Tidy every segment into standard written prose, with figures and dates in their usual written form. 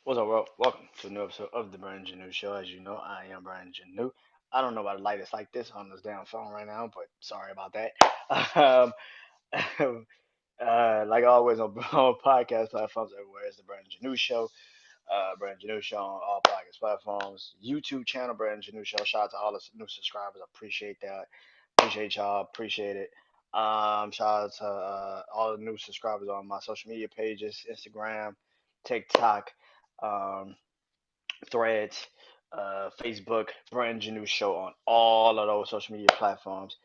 What's up, world? Welcome to a new episode of the Brian Janu Show. As you know, I am Brian Janu. I don't know why the light is like this on this damn phone right now, but sorry about that. Um, like always on, on podcast platforms everywhere, it's the Brian Janu Show. Brian Janu Show on all podcast platforms. YouTube channel, Brian Janu Show. Shout out to all the new subscribers. I appreciate that. Appreciate y'all. Appreciate it. Shout out to all the new subscribers on my social media pages, Instagram, TikTok. Um, Threads, Facebook, Brand New Show on all of those social media platforms.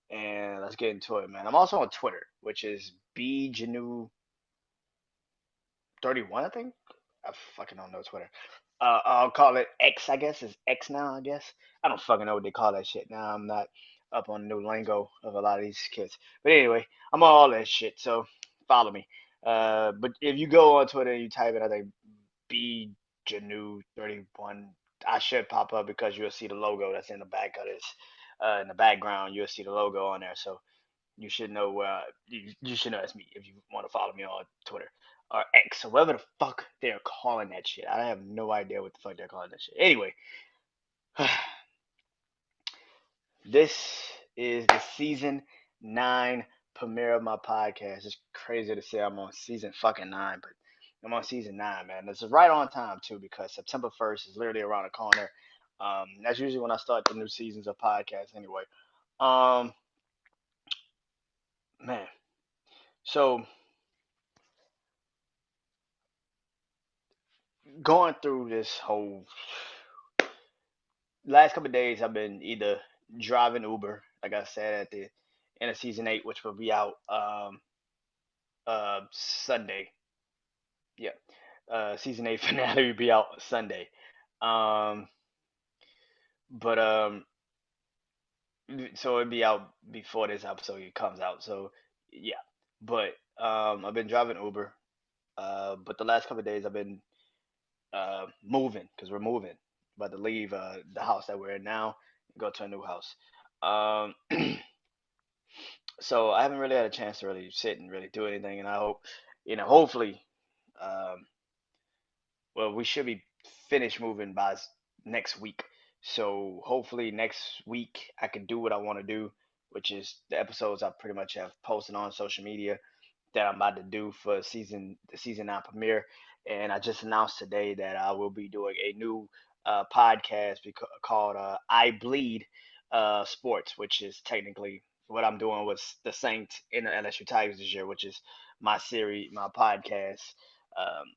And let's get into it, man. I'm also on Twitter, which is BJanu31, I think. I fucking don't know Twitter. I'll call it X, I guess. It's X now, I guess. I don't fucking know what they call that shit now. I'm not up on the new lingo of a lot of these kids. But anyway, I'm on all that shit, so follow me. But if you go on Twitter and you type it, I think BJanu31, I should pop up because you'll see the logo that's in the back of this. In the background, you'll see the logo on there. So you should know you should know it's me if you want to follow me on Twitter or X or whatever the fuck they're calling that shit. I have no idea what the fuck they're calling that shit. Anyway, this is the season 9 premiere of my podcast. It's crazy to say I'm on season fucking 9, but I'm on season 9, man. This is right on time too because September 1st is literally around the corner. That's usually when I start the new seasons of podcasts anyway. Um, man. So going through this whole last couple of days, I've been either driving Uber, like I said at the end of season 8, which will be out Sunday. Yeah, season 8 finale will be out Sunday. Um, but so it'll be out before this episode comes out. So yeah, but I've been driving Uber. But the last couple of days I've been moving because we're moving. About to leave the house that we're in now and go to a new house. Um, so I haven't really had a chance to really sit and really do anything, and I hope, hopefully, um, well, we should be finished moving by next week. So hopefully next week I can do what I want to do, which is the episodes I pretty much have posted on social media that I'm about to do for the season 9 premiere. And I just announced today that I will be doing a new podcast called I Bleed Sports, which is technically what I'm doing with the Saints in the LSU Tigers this year, which is my series, my podcast. Um,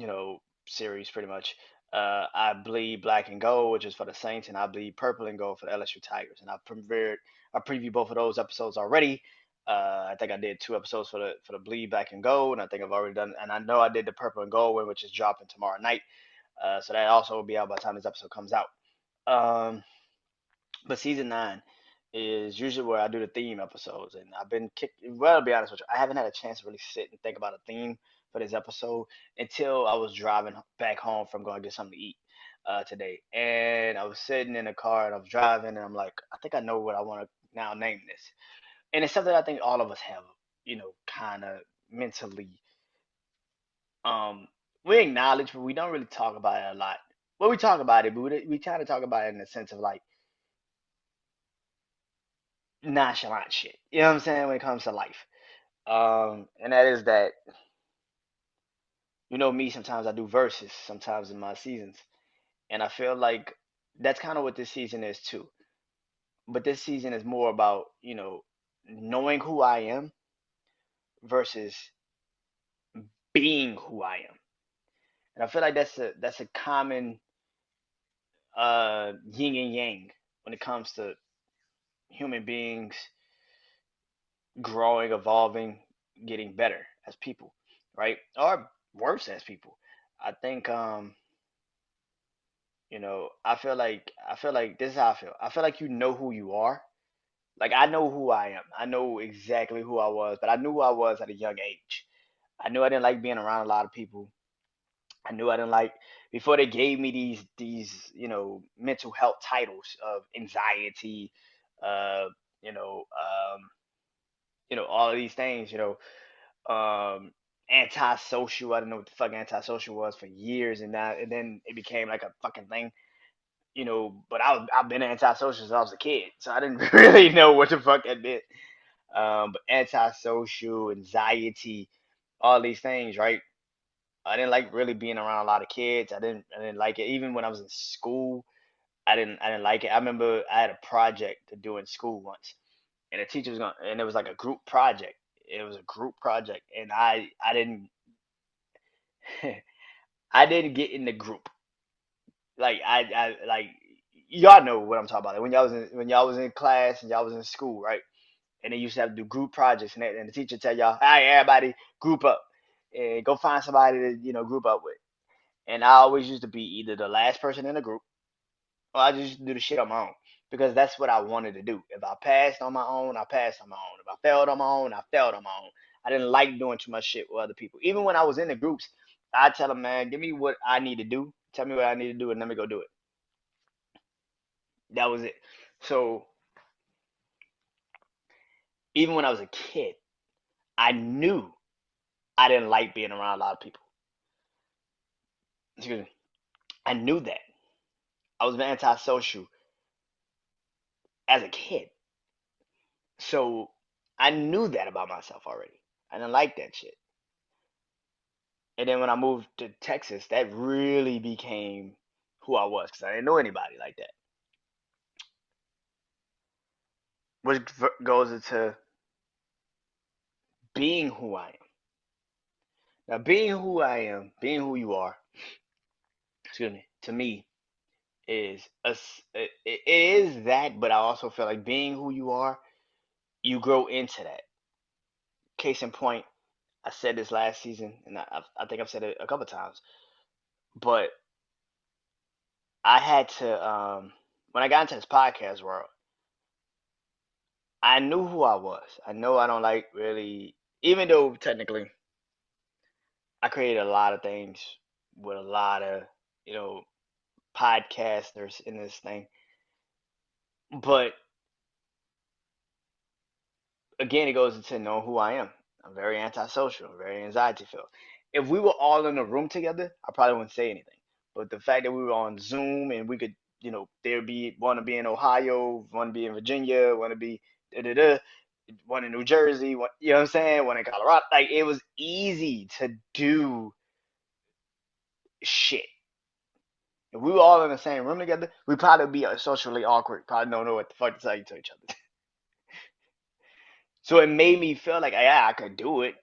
you know, Series pretty much. I bleed black and gold, which is for the Saints, and I bleed purple and gold for the LSU Tigers. And I previewed both of those episodes already. I think I did 2 episodes for the bleed black and gold, and I think I've already done, and I know I did the purple and gold one, which is dropping tomorrow night. So that also will be out by the time this episode comes out. Um, but season 9 is usually where I do the theme episodes, and I've been kicked. Well, to be honest with you, I haven't had a chance to really sit and think about a theme for this episode until I was driving back home from going to get something to eat today, and I was sitting in the car and I was driving, and I'm like, I think I know what I want to now name this, and it's something I think all of us have, kind of mentally, um, we acknowledge, but we don't really talk about it a lot. Well, we talk about it, but we kind of talk about it in the sense of like nonchalant shit. You know what I'm saying? When it comes to life. And that is that, me, sometimes I do verses sometimes in my seasons. And I feel like that's kind of what this season is too. But this season is more about, knowing who I am versus being who I am. And I feel like that's a common yin and yang when it comes to human beings growing, evolving, getting better as people, right? Or worse as people. I think I feel like this is how I feel. I feel like you know who you are. Like I know who I am. I know exactly who I was, but I knew who I was at a young age. I knew I didn't like being around a lot of people. I knew I didn't like before they gave me these mental health titles of anxiety, uh, you know, all of these things, um, antisocial. I didn't know what the fuck antisocial was for years, and then it became like a fucking thing, But I've been antisocial since I was a kid, so I didn't really know what the fuck that meant. But antisocial, anxiety, all these things, right? I didn't like really being around a lot of kids. I didn't like it. Even when I was in school, I didn't like it. I remember I had a project to do in school once, and the teacher was going, and it was like a group project. It was a group project, and I didn't I didn't get in the group. Like I like y'all know what I'm talking about. Like when y'all was in class and y'all was in school, right? And they used to have to do group projects, and the teacher tell y'all, "Hey, everybody, group up and go find somebody to group up with." And I always used to be either the last person in the group, or I just used to do the shit on my own because that's what I wanted to do. If I passed on my own, I passed on my own. If I failed on my own, I failed on my own. I didn't like doing too much shit with other people. Even when I was in the groups, I tell them, man, give me what I need to do. Tell me what I need to do, and let me go do it. That was it. So even when I was a kid, I knew I didn't like being around a lot of people. Excuse me. I knew that. I was antisocial as a kid. So I knew that about myself already. I didn't like that shit. And then when I moved to Texas, that really became who I was because I didn't know anybody like that. Which goes into being who I am. Now, being who I am, being who you are, excuse me, to me is it is that, but I also feel like being who you are, you grow into that. Case in point, I said this last season, and I think I've said it a couple times, but I had to when I got into this podcast world, I knew who I was. I know I don't like really, even though technically I created a lot of things with a lot of you know podcasters in this thing, but again, it goes into knowing who I am. I'm very antisocial, very anxiety filled. If we were all in a room together, I probably wouldn't say anything. But the fact that we were on Zoom and we could, there'd be one to be in Ohio, one to be in Virginia, one to be da da da, one in New Jersey, one, you know what I'm saying, one in Colorado. Like it was easy to do shit. If we were all in the same room together, we'd probably be socially awkward. Probably don't know what the fuck to say to each other. So it made me feel like, yeah, I could do it.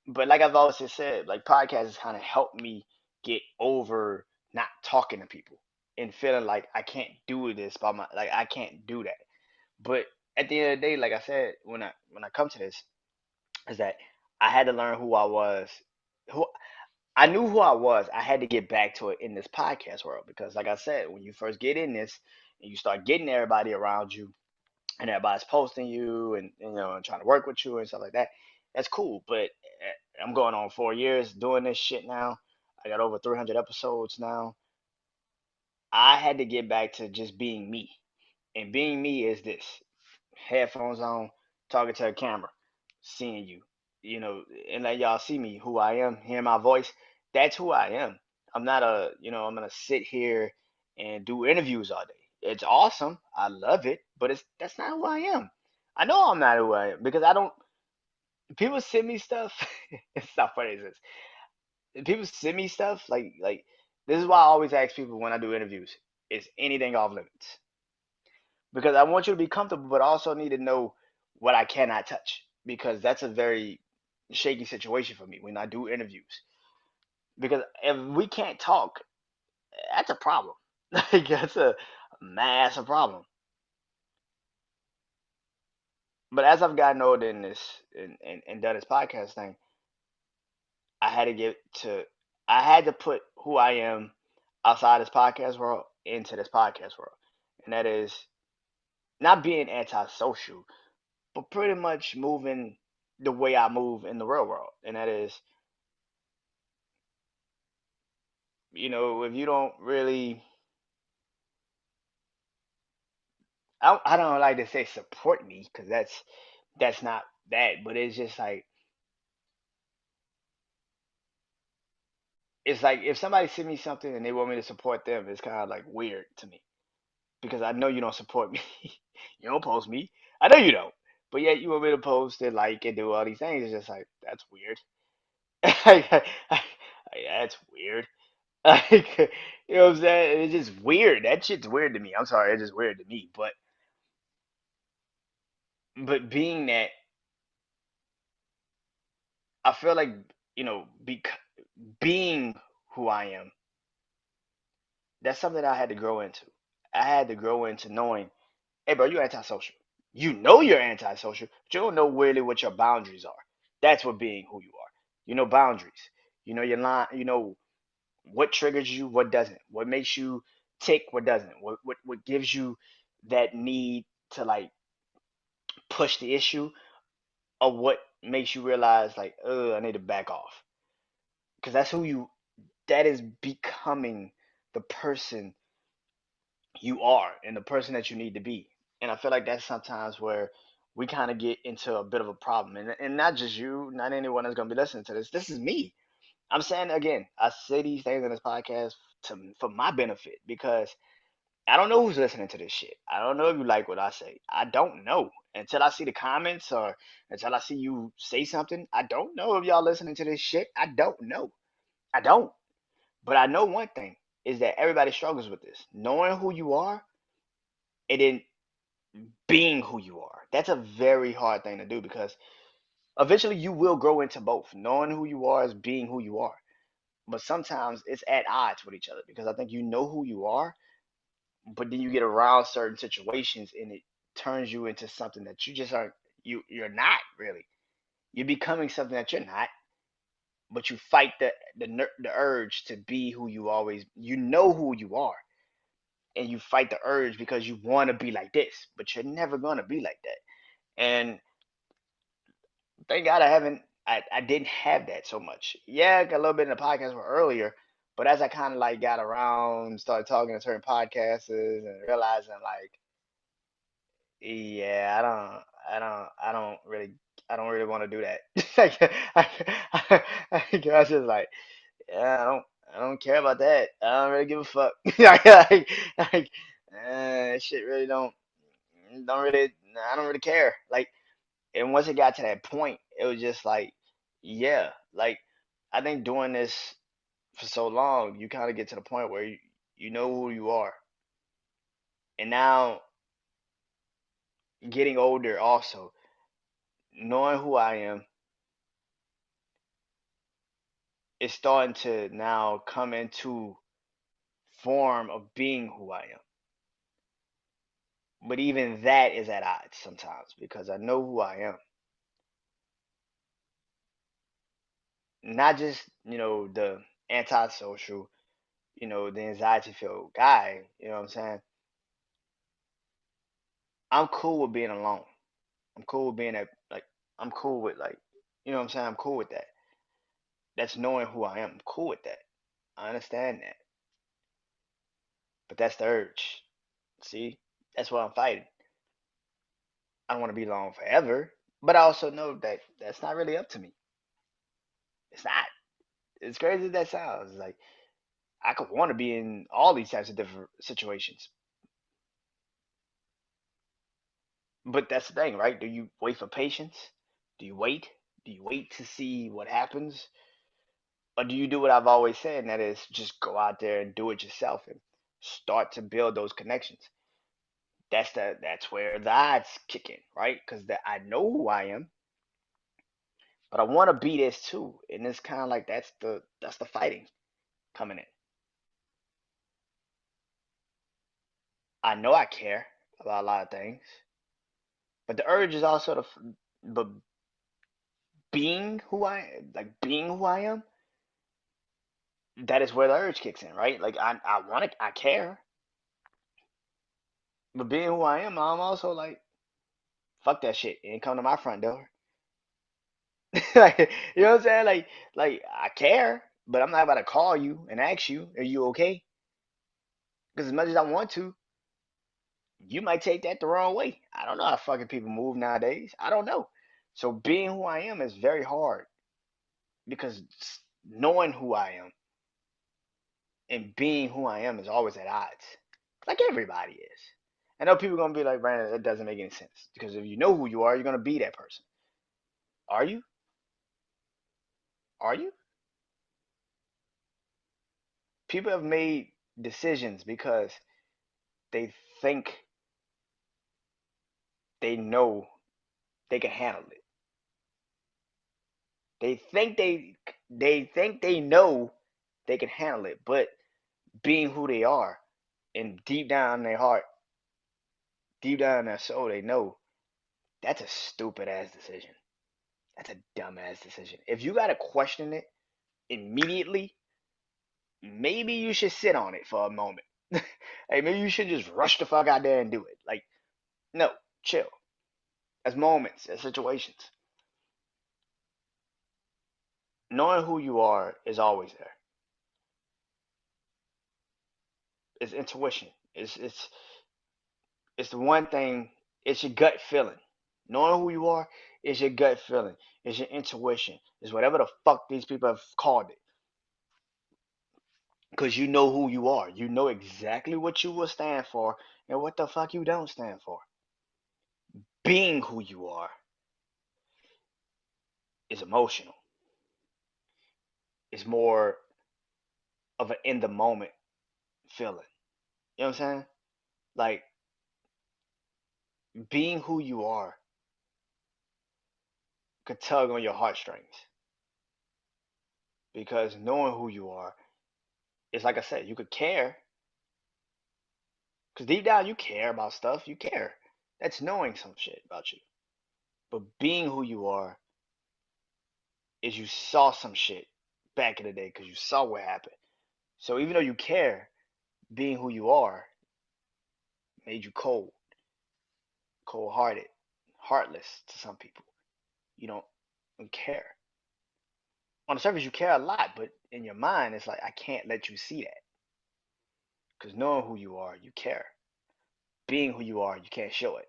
But like I've always just said, like podcasts kind of helped me get over not talking to people and feeling like I can't do this by my like I can't do that. But at the end of the day, like I said, when I come to this, is that I had to learn who I was. Who I knew who I was. I had to get back to it in this podcast world because, like I said, when you first get in this and you start getting everybody around you, and everybody's posting you and and trying to work with you and stuff like that. That's cool, but I'm going on 4 years doing this shit now. I got over 300 episodes now. I had to get back to just being me, and being me is this: headphones on, talking to a camera, seeing you, and let y'all see me, who I am, hear my voice. That's who I am. I'm not I'm gonna sit here and do interviews all day. It's awesome. I love it, but that's not who I am. I know I'm not who I am because I don't. People send me stuff. It's not funny as this. People send me stuff like this is why I always ask people when I do interviews: is anything off limits? Because I want you to be comfortable, but I also need to know what I cannot touch because that's a very shaky situation for me when I do interviews. Because if we can't talk, that's a problem. Like that's a massive problem. But as I've gotten older in this and done this podcast thing, I had to get to I had to put who I am outside this podcast world into this podcast world. And that is not being antisocial, but pretty much moving the way I move in the real world. And that is, if you don't really, I don't like to say support me because that's not that, but it's just like it's like if somebody send me something and they want me to support them, it's kind of like weird to me because I know you don't support me. You don't post me. I know you don't. But yet you want me to post and like and do all these things. It's just like that's weird. That's weird. Like, you know what I'm saying? It's just weird. That shit's weird to me. I'm sorry, it's just weird to me. But being that I feel like being who I am, that's something I had to grow into. I had to grow into knowing, hey, bro, you're antisocial. You know you're antisocial, but you don't know really what your boundaries are. That's what being who you are. You know boundaries. You know your line. You know what triggers you, what doesn't. What makes you tick, what doesn't. What gives you that need to like push the issue, or what makes you realize like, I need to back off. Because that's who you. That is becoming the person you are and the person that you need to be. And I feel like that's sometimes where we kind of get into a bit of a problem. And not just you, not anyone that's going to be listening to this. This is me. I'm saying again, I say these things in this podcast for my benefit because I don't know who's listening to this shit. I don't know if you like what I say. I don't know. Until I see the comments or until I see you say something, I don't know if y'all listening to this shit. I don't know. I don't. But I know one thing is that everybody struggles with this. Knowing who you are and then being who you are. That's a very hard thing to do because eventually you will grow into both. Knowing who you are is being who you are. But sometimes it's at odds with each other because I think you know who you are, but then you get around certain situations and it turns you into something that you just aren't you're not really. You're becoming something that you're not, but you fight the urge to be who you know who you are, and you fight the urge because you want to be like this, but you're never gonna be like that. And thank God I didn't have that so much. Yeah, I got a little bit in the podcast earlier, but as I kind of like got around, started talking to certain podcasters and realizing like, yeah, I don't really want to do that. Like, I was just like, yeah, I don't care about that. I don't really give a fuck. Like, shit really don't really, I don't really care. Like, and once it got to that point, it was just like, yeah, like I think doing this for so long, you kind of get to the point where you know who you are, and now getting older, also knowing who I am is starting to now come into form of being who I am. But even that is at odds sometimes because I know who I am, not just the antisocial, the anxiety filled guy. You know what I'm saying? I'm cool with being alone. I'm cool with being like I'm cool with like what I'm saying? I'm cool with that. That's knowing who I am. I'm cool with that. I understand that. But that's the urge. See? That's what I'm fighting. I don't want to be alone forever. But I also know that that's not really up to me. It's not. As crazy as that sounds, like I could want to be in all these types of different situations. But that's the thing, right? Do you wait for patience? Do you wait? Do you wait to see what happens? Or do you do what I've always said, and that is just go out there and do it yourself and start to build those connections. That's where the odds kick in, right? Because I know who I am, but I want to be this too, and it's kind of like that's the fighting coming in. I know I care about a lot of things, but the urge is also but being who I am, that is where the urge kicks in, right? Like I want to, I care, but being who I am, I'm also like, fuck that shit. It ain't come to my front door. Like, you know what I'm saying? Like I care, but I'm not about to call you and ask you, are you okay? Because as much as I want to, you might take that the wrong way. I don't know how fucking people move nowadays. I don't know. So being who I am is very hard because knowing who I am. and being who I am is always at odds. Like everybody is. I know people are gonna be like, Brandon, that doesn't make any sense. Because if you know who you are, you're gonna be that person. Are you? Are you? People have made decisions because they think they know they can handle it. They think they know they can handle it, but being who they are and deep down in their heart, deep down in their soul, they know that's a stupid ass decision. That's a dumb ass decision. If you gotta question it immediately, maybe you should sit on it for a moment. Hey, maybe you should just rush the fuck out there and do it. Like, no, chill. As moments, as situations. Knowing who you are is always there. It's intuition. It's the one thing. It's your gut feeling. Knowing who you are is your gut feeling. It's your intuition. It's whatever the fuck these people have called it. Because you know who you are. You know exactly what you will stand for and what the fuck you don't stand for. Being who you are is emotional. It's more of an in the moment feeling. You know what I'm saying? Like being who you are could tug on your heartstrings because knowing who you are is like I said, you could care because deep down you care about stuff. You care. That's knowing some shit about you. But being who you are is you saw some shit back in the day because you saw what happened. So even though you care, being who you are made you cold, cold hearted, heartless to some people. You don't care. On the surface, you care a lot, but in your mind, it's like, I can't let you see that. Because knowing who you are, you care. Being who you are, you can't show it.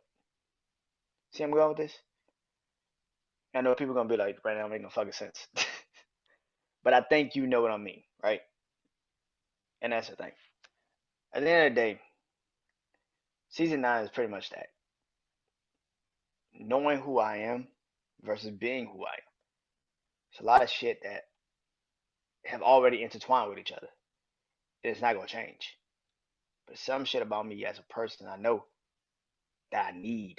See, I'm going with this? I know people are going to be like, right now, make no fucking sense. But I think you know what I mean, right? And that's the thing. At the end of the day, season 9 is pretty much that. Knowing who I am versus being who I am. It's a lot of shit that have already intertwined with each other. It's not going to change. But some shit about me as a person, I know that I need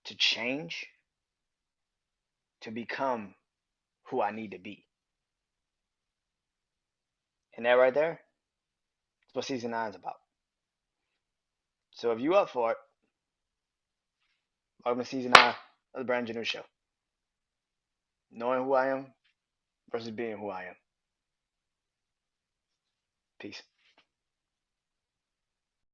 to change to become who I need to be. And that right there is what season 9 is about. So if you up for it, welcome to season 9 of the Brandon Janu Show. Knowing who I am versus being who I am. Peace.